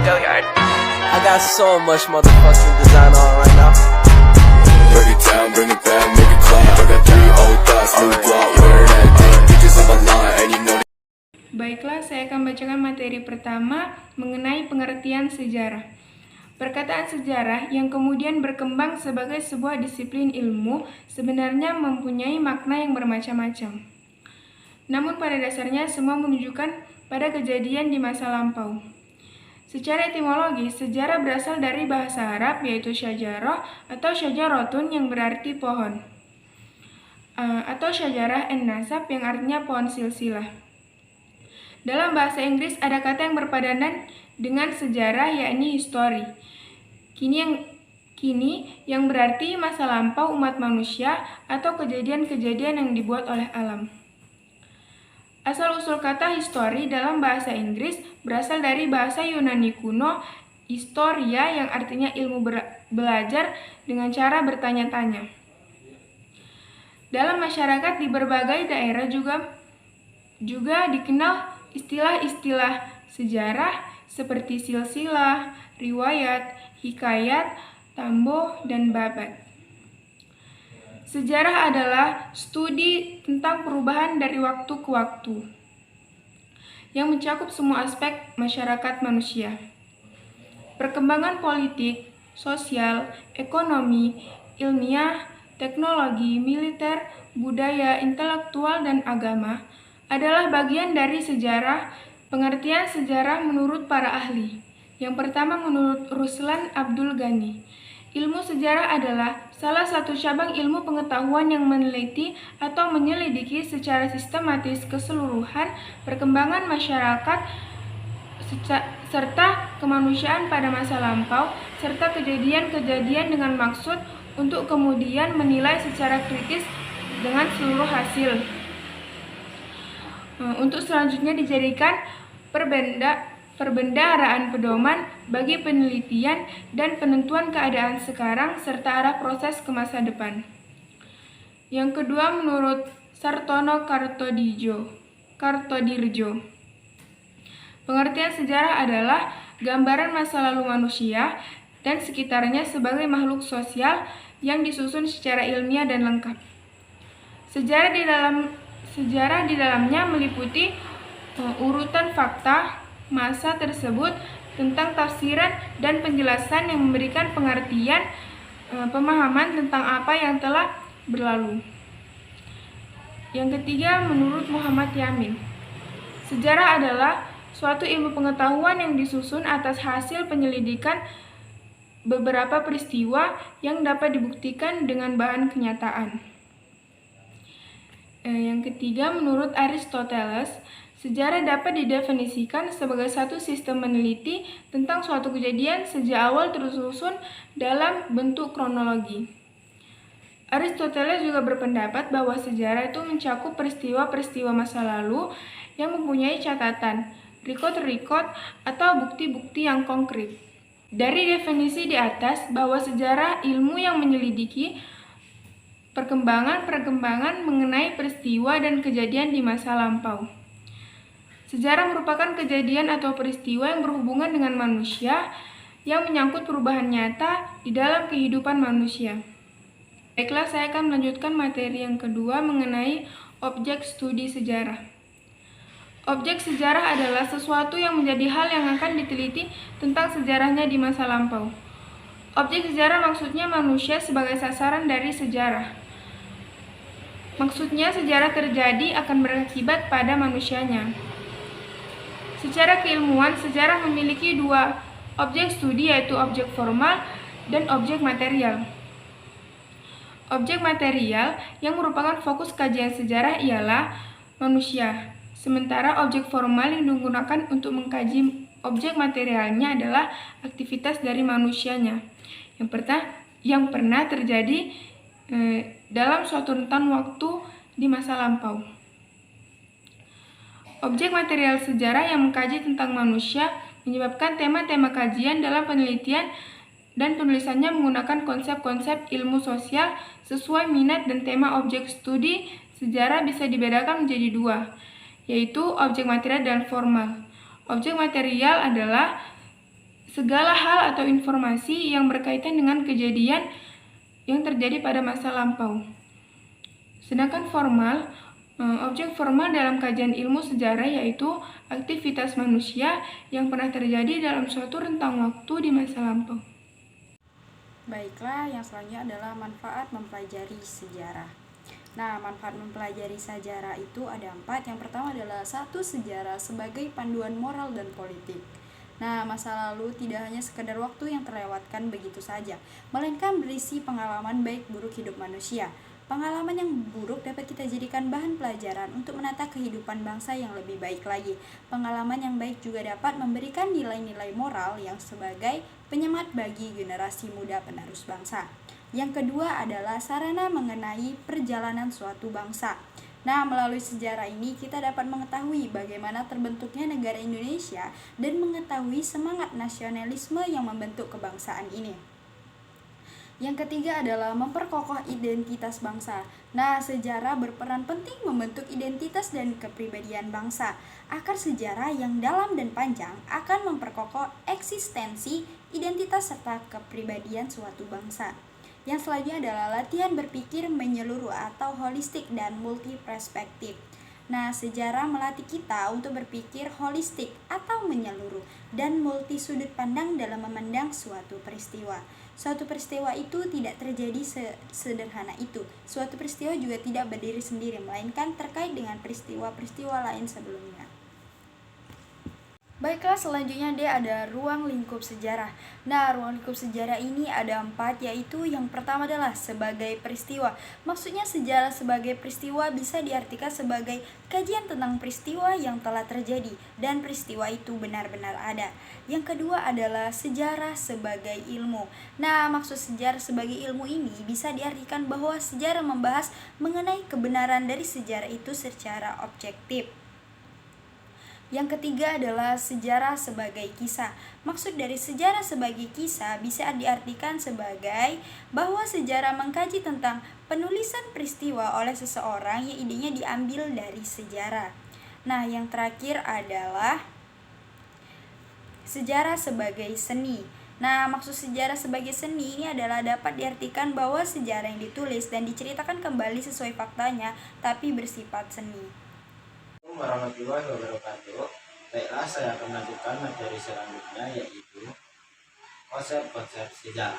I got so much motherfucking design on right now. Break it down, bring it back, make it clap. I got 3 old thoughts, new block, where that thing. Pictures on my line, and you know. Baiklah, saya akan bacakan materi pertama mengenai pengertian sejarah. Perkataan sejarah yang kemudian berkembang sebagai sebuah disiplin ilmu sebenarnya mempunyai makna yang bermacam-macam. Namun pada dasarnya semua menunjukkan pada kejadian di masa lampau. Secara etimologi, sejarah berasal dari bahasa Arab yaitu syajarah atau syajaratun yang berarti pohon, atau syajarah an-nasab yang artinya pohon silsilah. Dalam bahasa Inggris ada kata yang berpadanan dengan sejarah yakni history. Kini yang berarti masa lampau umat manusia atau kejadian-kejadian yang dibuat oleh alam. Asal-usul kata history dalam bahasa Inggris berasal dari bahasa Yunani kuno historia yang artinya ilmu belajar dengan cara bertanya-tanya. Dalam masyarakat di berbagai daerah juga dikenal istilah-istilah sejarah seperti silsilah, riwayat, hikayat, tamboh, dan babat. Sejarah adalah studi tentang perubahan dari waktu ke waktu yang mencakup semua aspek masyarakat manusia. Perkembangan politik, sosial, ekonomi, ilmiah, teknologi, militer, budaya, intelektual, dan agama adalah bagian dari sejarah. Pengertian sejarah menurut para ahli. Yang pertama menurut Ruslan Abdul Ghani. Ilmu sejarah adalah salah satu cabang ilmu pengetahuan yang meneliti atau menyelidiki secara sistematis keseluruhan perkembangan masyarakat serta kemanusiaan pada masa lampau, serta kejadian-kejadian dengan maksud untuk kemudian menilai secara kritis dengan seluruh hasil. Untuk selanjutnya dijadikan perbendaharaan pedoman bagi penelitian dan penentuan keadaan sekarang serta arah proses ke masa depan. Yang kedua menurut Sartono Kartodirjo. Pengertian sejarah adalah gambaran masa lalu manusia dan sekitarnya sebagai makhluk sosial yang disusun secara ilmiah dan lengkap. Sejarah di dalamnya meliputi urutan fakta masa tersebut tentang tafsiran dan penjelasan yang memberikan pengertian pemahaman tentang apa yang telah berlalu. Yang ketiga menurut Muhammad Yamin. Sejarah adalah suatu ilmu pengetahuan yang disusun atas hasil penyelidikan beberapa peristiwa yang dapat dibuktikan dengan bahan kenyataan. Yang ketiga menurut Aristoteles. Sejarah dapat didefinisikan sebagai satu sistem meneliti tentang suatu kejadian sejak awal tersusun dalam bentuk kronologi. Aristoteles juga berpendapat bahwa sejarah itu mencakup peristiwa-peristiwa masa lalu yang mempunyai catatan, record atau bukti-bukti yang konkret. Dari definisi di atas bahwa sejarah ilmu yang menyelidiki perkembangan mengenai peristiwa dan kejadian di masa lampau. Sejarah merupakan kejadian atau peristiwa yang berhubungan dengan manusia yang menyangkut perubahan nyata di dalam kehidupan manusia. Baiklah, saya akan melanjutkan materi yang kedua mengenai objek studi sejarah. Objek sejarah adalah sesuatu yang menjadi hal yang akan diteliti tentang sejarahnya di masa lampau. Objek sejarah maksudnya manusia sebagai sasaran dari sejarah. Maksudnya sejarah terjadi akan berakibat pada manusianya. Secara keilmuan, sejarah memiliki dua objek studi yaitu objek formal dan objek material. Objek material yang merupakan fokus kajian sejarah ialah manusia, sementara objek formal yang digunakan untuk mengkaji objek materialnya adalah aktivitas dari manusianya yang pernah terjadi dalam suatu rentan waktu di masa lampau. Objek material sejarah yang mengkaji tentang manusia menyebabkan tema-tema kajian dalam penelitian dan penulisannya menggunakan konsep-konsep ilmu sosial sesuai minat dan tema. Objek studi sejarah bisa dibedakan menjadi dua, yaitu objek material dan formal. Objek material adalah segala hal atau informasi yang berkaitan dengan kejadian yang terjadi pada masa lampau. Sedangkan formal, objek formal dalam kajian ilmu sejarah yaitu aktivitas manusia yang pernah terjadi dalam suatu rentang waktu di masa lampau. Baiklah, yang selanjutnya adalah manfaat mempelajari sejarah. Nah, manfaat mempelajari sejarah itu ada 4. Yang pertama adalah 1. Sejarah sebagai panduan moral dan politik. Nah, masa lalu tidak hanya sekedar waktu yang terlewatkan begitu saja, melainkan berisi pengalaman baik buruk hidup manusia. Pengalaman yang buruk dapat kita jadikan bahan pelajaran untuk menata kehidupan bangsa yang lebih baik lagi. Pengalaman yang baik juga dapat memberikan nilai-nilai moral yang sebagai penyemangat bagi generasi muda penerus bangsa. Yang kedua adalah sarana mengenai perjalanan suatu bangsa. Nah, melalui sejarah ini kita dapat mengetahui bagaimana terbentuknya negara Indonesia dan mengetahui semangat nasionalisme yang membentuk kebangsaan ini. Yang ketiga adalah memperkokoh identitas bangsa. Nah, sejarah berperan penting membentuk identitas dan kepribadian bangsa. Akar sejarah yang dalam dan panjang akan memperkokoh eksistensi, identitas, serta kepribadian suatu bangsa. Yang selanjutnya adalah latihan berpikir menyeluruh atau holistik dan multi-perspektif. Nah, sejarah melatih kita untuk berpikir holistik atau menyeluruh dan multi sudut pandang dalam memandang suatu peristiwa. Suatu peristiwa itu tidak terjadi sederhana itu. Suatu peristiwa juga tidak berdiri sendiri, melainkan terkait dengan peristiwa-peristiwa lain sebelumnya. Baiklah, selanjutnya ada ruang lingkup sejarah. Nah, ruang lingkup sejarah ini ada 4, yaitu yang pertama adalah sebagai peristiwa. Maksudnya sejarah sebagai peristiwa bisa diartikan sebagai kajian tentang peristiwa yang telah terjadi dan peristiwa itu benar-benar ada. Yang kedua adalah sejarah sebagai ilmu. Nah, maksud sejarah sebagai ilmu ini bisa diartikan bahwa sejarah membahas mengenai kebenaran dari sejarah itu secara objektif. Yang ketiga adalah sejarah sebagai kisah. Maksud dari sejarah sebagai kisah bisa diartikan sebagai bahwa sejarah mengkaji tentang penulisan peristiwa oleh seseorang yang idenya diambil dari sejarah. Nah, yang terakhir adalah sejarah sebagai seni. Nah, maksud sejarah sebagai seni ini adalah dapat diartikan bahwa sejarah yang ditulis dan diceritakan kembali sesuai faktanya, tapi bersifat seni. Warahmatullahi wabarakatuh. Baiklah, saya akan melanjutkan materi selanjutnya, yaitu konsep-konsep sejarah.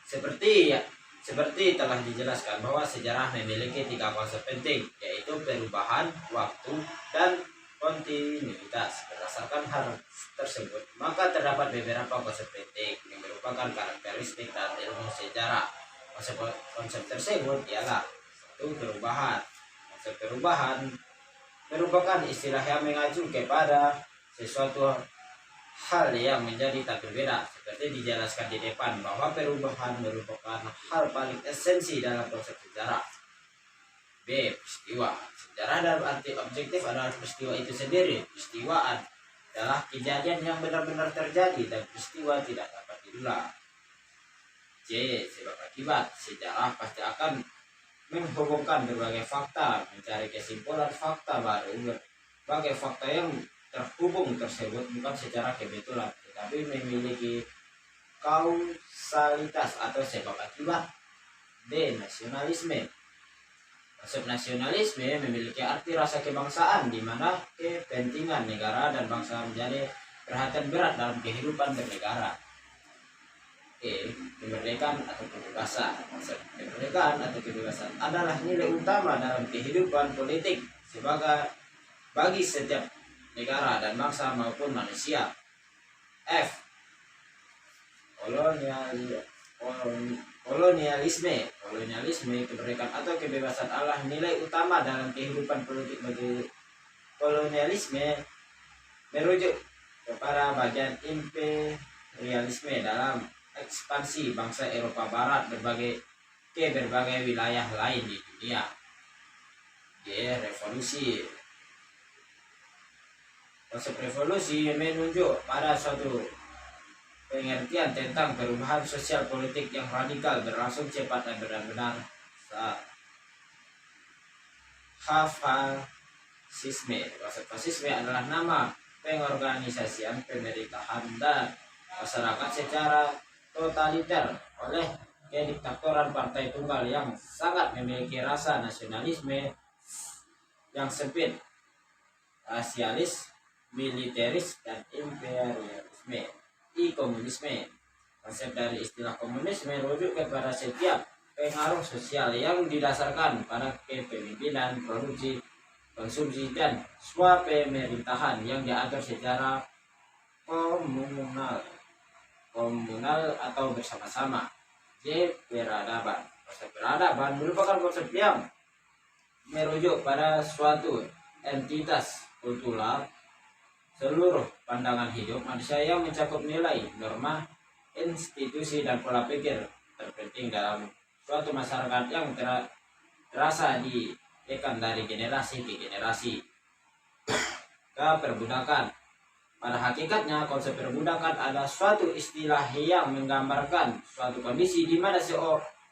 Seperti telah dijelaskan bahwa sejarah memiliki 3 konsep penting, yaitu perubahan, waktu, dan kontinuitas. Berdasarkan hal tersebut, maka terdapat beberapa konsep penting yang merupakan karakteristik dan ilmu sejarah. Konsep tersebut ialah 1. Perubahan. Konsep perubahan merupakan istilah yang mengacu kepada sesuatu hal yang menjadi tak berbeda, seperti dijelaskan di depan bahwa perubahan merupakan hal paling esensi dalam konsep sejarah. B. Peristiwa. Sejarah dalam arti objektif adalah peristiwa itu sendiri. Peristiwa adalah kejadian yang benar-benar terjadi dan peristiwa tidak dapat diulang. C. Sebab akibat. Sejarah pasti akan menghubungkan berbagai fakta, mencari kesimpulan fakta baru. Berbagai fakta yang terhubung tersebut bukan secara kebetulan, tetapi memiliki kausalitas atau sebab akibat. D. Nasionalisme. Konsep nasionalisme memiliki arti rasa kebangsaan, di mana kepentingan negara dan bangsa menjadi perhatian berat dalam kehidupan bernegara. Kemerdekaan atau kebebasan. Konsep kemerdekaan atau kebebasan adalah nilai utama dalam kehidupan politik bagi setiap negara dan bangsa maupun manusia. F. Kolonialisme. Kemerdekaan atau kebebasan adalah nilai utama dalam kehidupan politik bagi kolonialisme merujuk kepada bagian imperialisme dalam ekspansi bangsa Eropa Barat ke berbagai wilayah lain di dunia. D. Revolusi. Konsep revolusi menunjuk pada suatu pengertian tentang perubahan sosial politik yang radikal, berlangsung cepat dan benar-benar. Fasisme. Konsep fasisme adalah nama pengorganisasian pemerintahan dan masyarakat secara totaliter oleh kediktatoran partai tunggal yang sangat memiliki rasa nasionalisme yang sempit, rasialis, militeris, dan imperialisme. Komunisme. Konsep dari istilah komunis merujuk kepada setiap pengaruh sosial yang didasarkan pada kepemimpinan, produksi, konsumsi, dan swapemerintahan yang diatur secara komunal atau bersama-sama. Peradaban. Konsep peradaban merupakan konsep yang merujuk pada suatu entitas kultural seluruh pandangan hidup manusia yang mencakup nilai, norma, institusi, dan pola pikir terpenting dalam suatu masyarakat yang terasa ditekan dari generasi ke generasi. Perbudakan. Pada hakikatnya, konsep perbudakan adalah suatu istilah yang menggambarkan suatu kondisi di mana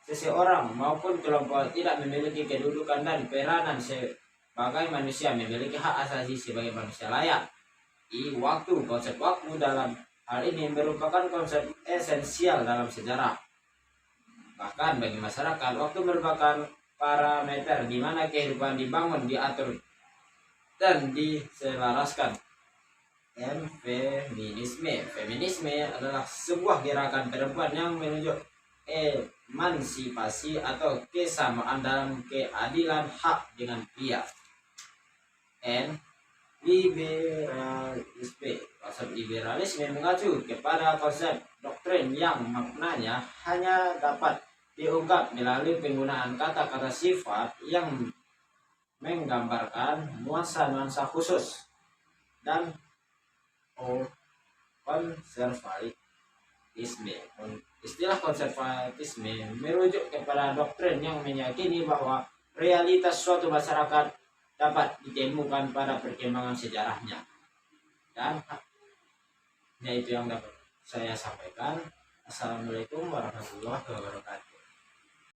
seseorang maupun kelompok tidak memiliki kedudukan dan peranan sebagai manusia, memiliki hak asasi sebagai manusia layak. Konsep waktu dalam hal ini merupakan konsep esensial dalam sejarah. Bahkan bagi masyarakat, waktu merupakan parameter di mana kehidupan dibangun, diatur, dan diselaraskan. Feminisme adalah sebuah gerakan perempuan yang menuju emansipasi atau kesamaan dalam keadilan hak dengan pria. Liberalisme. Konsep liberalisme mengacu kepada konsep doktrin yang maknanya hanya dapat diungkap melalui penggunaan kata-kata sifat yang menggambarkan nuansa-nuansa khusus dan konservatisme. Istilah konservatisme merujuk kepada doktrin yang meyakini bahwa realitas suatu masyarakat dapat ditemukan pada perkembangan sejarahnya. Dan itu yang dapat saya sampaikan. Assalamualaikum warahmatullahi wabarakatuh.